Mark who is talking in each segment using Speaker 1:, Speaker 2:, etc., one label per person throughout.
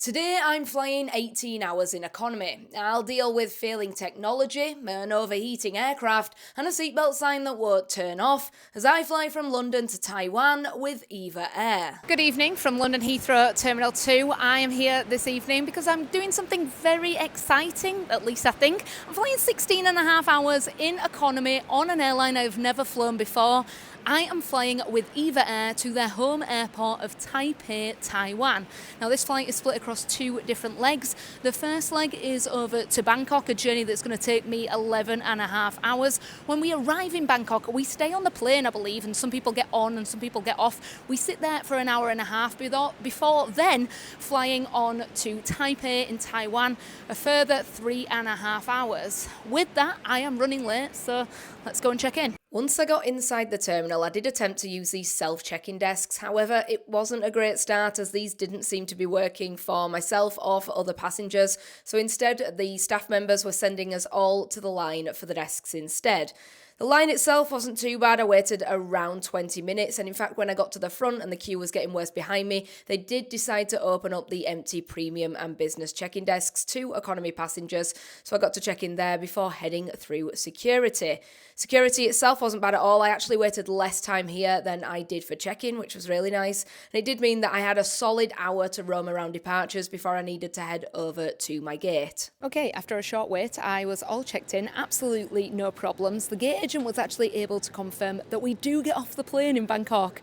Speaker 1: Today I'm flying 18 hours in economy. I'll deal with failing technology, an overheating aircraft, and a seatbelt sign that won't turn off as I fly from London to Taiwan with EVA Air.
Speaker 2: Good evening from London Heathrow Terminal 2. I am here this evening because I'm doing something very exciting, at least I think. I'm flying 16 and a half hours in economy on an airline I've never flown before. I am flying with EVA Air to their home airport of Taipei, Taiwan. Now this flight is split across two different legs. The first leg is over to Bangkok, a journey that's going to take me 11 and a half hours. When we arrive in Bangkok, we stay on the plane, I believe, and some people get on and some people get off. We sit there for an hour and a half before then flying on to Taipei in Taiwan, a further 3.5 hours. With that, I am running late, so let's go and check in.
Speaker 1: Once I got inside the terminal, I did attempt to use these self-check-in desks. However, it wasn't a great start as these didn't seem to be working for myself or for other passengers. So instead, the staff members were sending us all to the line for the desks instead. The line itself wasn't too bad. I waited around 20 minutes, and in fact, when I got to the front and the queue was getting worse behind me, they did decide to open up the empty premium and business check-in desks to economy passengers, so I got to check in there before heading through security. Security itself wasn't bad at all. I actually waited less time here than I did for check-in, which was really nice, and it did mean that I had a solid hour to roam around departures before I needed to head over to my gate.
Speaker 2: Okay, after a short wait, I was all checked in, absolutely no problems. The gate agent was actually able to confirm that we do get off the plane in Bangkok.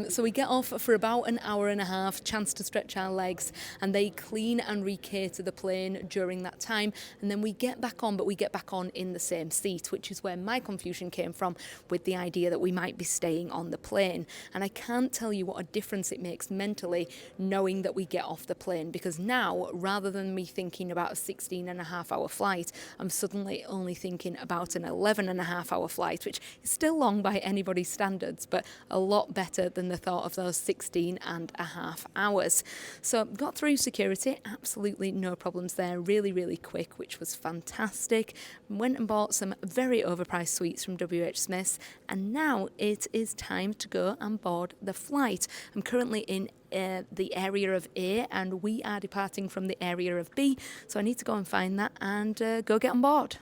Speaker 2: So we get off for about an hour and a half, chance to stretch our legs, and they clean and recater the plane during that time. And then we get back on, but we get back on in the same seat, which is where my confusion came from with the idea that we might be staying on the plane. And I can't tell you what a difference it makes mentally knowing that we get off the plane, because now, rather than me thinking about a 16 and a half hour flight, I'm suddenly only thinking about an 11 and a half hour flight, which is still long by anybody's standards, but a lot better than the thought of those 16 and a half hours. So got through security, absolutely no problems there, really quick, which was fantastic. Went and bought some very overpriced sweets from WH Smith's, and now it is time to go and board the flight. I'm currently in the area of A, and we are departing from the area of B, so I need to go and find that and go get on board.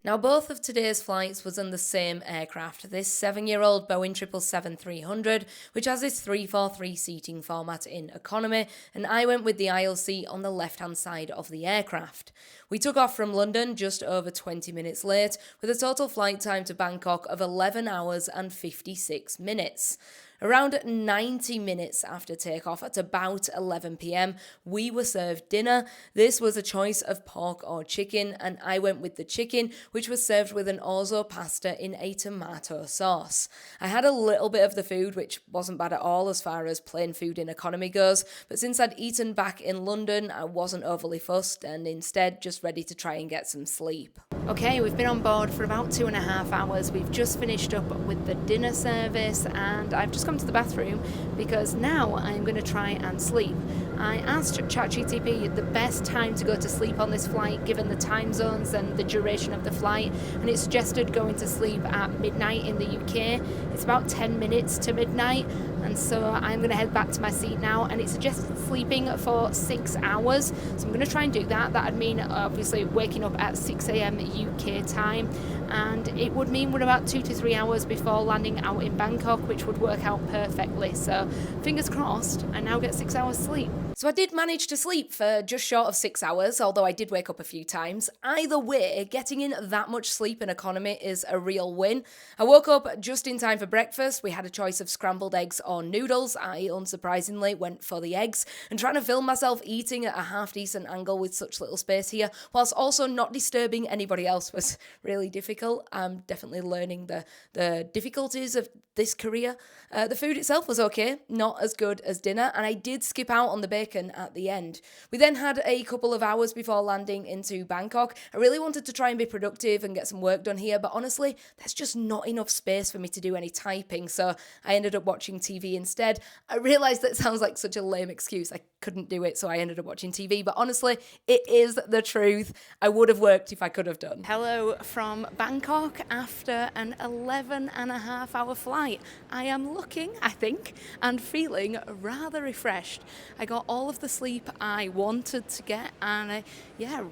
Speaker 1: Now, both of today's flights was on the same aircraft, this 7-year-old Boeing 777-300, which has this 343 seating format in economy, and I went with the aisle seat on the left-hand side of the aircraft. We took off from London just over 20 minutes late, with a total flight time to Bangkok of 11 hours and 56 minutes. Around 90 minutes after takeoff, at about 11 p.m, we were served dinner. This was a choice of pork or chicken, and I went with the chicken, which was served with an orzo pasta in a tomato sauce. I had a little bit of the food, which wasn't bad at all as far as plain food in economy goes, but since I'd eaten back in London, I wasn't overly fussed and instead just ready to try and get some sleep.
Speaker 2: Okay, we've been on board for about 2.5 hours. We've just finished up with the dinner service, and I've just come to the bathroom because now I'm going to try and sleep. I asked ChatGPT the best time to go to sleep on this flight given the time zones and the duration of the flight, and it suggested going to sleep at midnight in the UK. It's about 10 minutes to midnight, and so I'm going to head back to my seat now, and it suggested sleeping for 6 hours, so I'm going to try and do that. That would mean obviously waking up at 6 a.m. UK time, and it would mean we're about 2 to 3 hours before landing out in Bangkok, which would work out perfectly. So fingers crossed, I now get 6 hours sleep.
Speaker 1: So I did manage to sleep for just short of 6 hours, although I did wake up a few times. Either way, getting in that much sleep in economy is a real win. I woke up just in time for breakfast. We had a choice of scrambled eggs or noodles. I, unsurprisingly, went for the eggs, and trying to film myself eating at a half-decent angle with such little space here, whilst also not disturbing anybody else, was really difficult. I'm definitely learning the difficulties of this career. The food itself was okay, not as good as dinner, and I did skip out on the bacon at the end. We then had a couple of hours before landing into Bangkok. I really wanted to try and be productive and get some work done here, but honestly, there's just not enough space for me to do any typing, so I ended up watching TV TV instead. I realised that sounds like such a lame excuse. I couldn't do it, so I ended up watching TV. But honestly, it is the truth. I would have worked if I could have done.
Speaker 2: Hello from Bangkok after an 11.5-hour flight. I am looking, I think, and feeling rather refreshed. I got all of the sleep I wanted to get, and I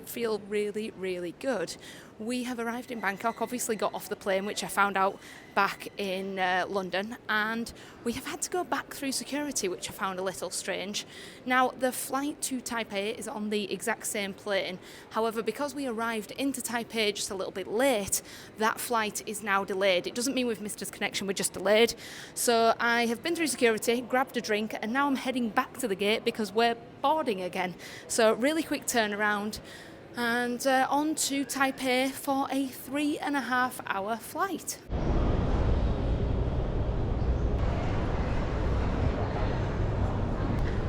Speaker 2: feel really, really good. We have arrived in Bangkok, obviously got off the plane, which I found out back in London, and we have had to go back through security, which I found a little strange. Now, the flight to Taipei is on the exact same plane. However, because we arrived into Taipei just a little bit late, that flight is now delayed. It doesn't mean we've missed a connection, we're just delayed. So I have been through security, grabbed a drink, and now I'm heading back to the gate because we're boarding again. So really quick turnaround. And on to Taipei for a 3.5-hour flight.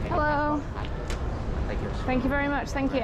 Speaker 2: Hello.
Speaker 3: Thank you.
Speaker 2: Thank you very much. Thank you.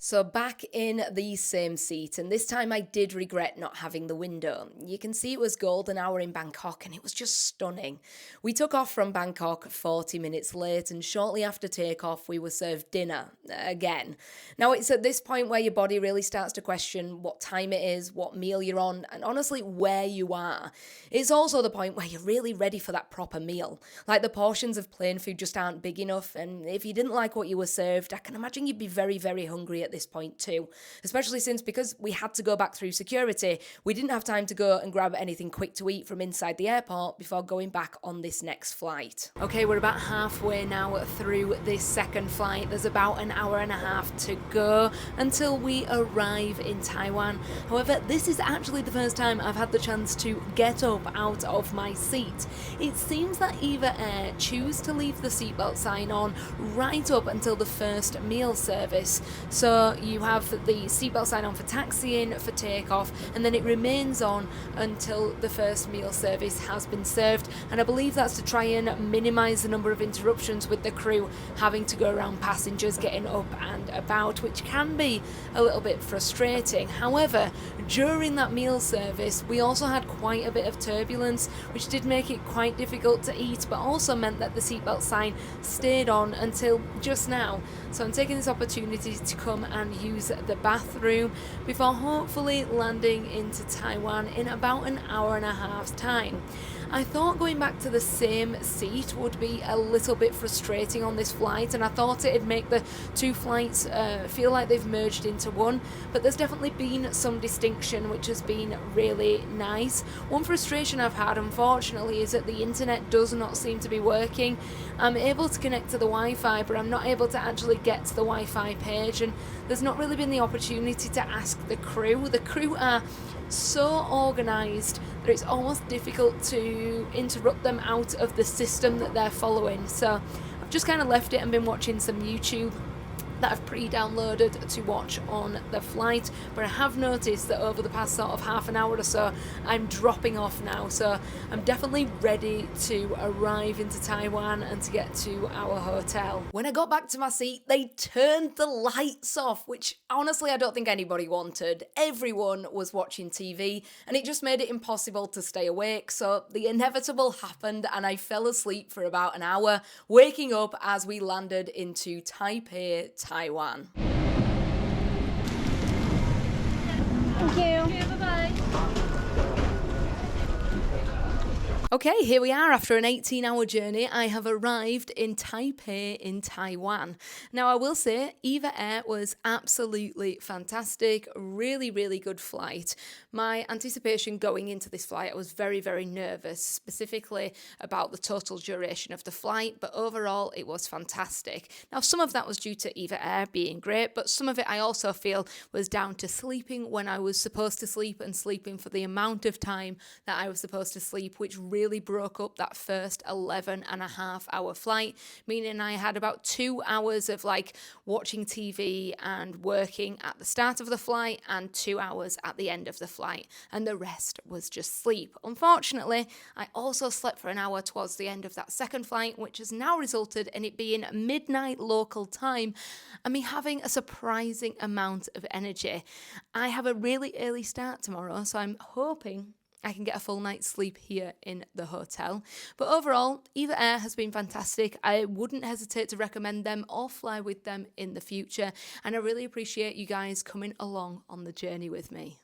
Speaker 1: So back in the same seat, and this time I did regret not having the window. You can see it was golden hour in Bangkok and it was just stunning. We took off from Bangkok 40 minutes late, and shortly after takeoff we were served dinner again. Now it's at this point where your body really starts to question what time it is, what meal you're on, and honestly where you are. It's also the point where you're really ready for that proper meal. Like, the portions of plain food just aren't big enough, and if you didn't like what you were served, I can imagine you'd be very, very hungry at this point too, especially since, because we had to go back through security, we didn't have time to go and grab anything quick to eat from inside the airport before going back on this next flight.
Speaker 2: Okay, we're about halfway now through this second flight. There's about an hour and a half to go until we arrive in Taiwan. However, this is actually the first time I've had the chance to get up out of my seat. It seems that EVA Air choose to leave the seatbelt sign on right up until the first meal service. So you have the seatbelt sign on for taxiing, for takeoff, and then it remains on until the first meal service has been served. And I believe that's to try and minimise the number of interruptions with the crew having to go around passengers getting up and about, which can be a little bit frustrating. However, during that meal service, we also had quite a bit of turbulence, which did make it quite difficult to eat, but also meant that the seatbelt sign stayed on until just now. So I'm taking this opportunity to come and use the bathroom before hopefully landing into Taiwan in about an hour and a half's time. I thought going back to the same seat would be a little bit frustrating on this flight, and I thought it'd make the two flights feel like they've merged into one, but there's definitely been some distinction, which has been really nice. One frustration I've had, unfortunately, is that the internet does not seem to be working. I'm able to connect to the Wi-Fi, but I'm not able to actually get to the Wi-Fi page, and there's not really been the opportunity to ask the crew. The crew are so organised that it's almost difficult to interrupt them out of the system that they're following. So I've just kind of left it and been watching some YouTube that I've pre-downloaded to watch on the flight, but I have noticed that over the past sort of half an hour or so I'm dropping off now, so I'm definitely ready to arrive into Taiwan and to get to our hotel.
Speaker 1: When I got back to my seat, they turned the lights off, which honestly I don't think anybody wanted. Everyone was watching TV and it just made it impossible to stay awake, so the inevitable happened and I fell asleep for about an hour, waking up as we landed into Taipei, Taiwan.
Speaker 2: Thank you.
Speaker 1: Bye-bye. Okay, here we are. After an 18-hour journey, I have arrived in Taipei in Taiwan. Now, I will say, EVA Air was absolutely fantastic. Really, really good flight. My anticipation going into this flight, I was very, very nervous, specifically about the total duration of the flight, but overall, it was fantastic. Now, some of that was due to EVA Air being great, but some of it I also feel was down to sleeping when I was supposed to sleep and sleeping for the amount of time that I was supposed to sleep, which really
Speaker 2: really broke up that first 11.5 hour flight, meaning I had about 2 hours of like watching TV and working at the start of the flight and 2 hours at the end of the flight, and the rest was just sleep. Unfortunately, I also slept for an hour towards the end of that second flight, which has now resulted in it being midnight local time and me having a surprising amount of energy. I have a really early start tomorrow, so I'm hoping I can get a full night's sleep here in the hotel. But overall, EVA Air has been fantastic. I wouldn't hesitate to recommend them or fly with them in the future. And I really appreciate you guys coming along on the journey with me.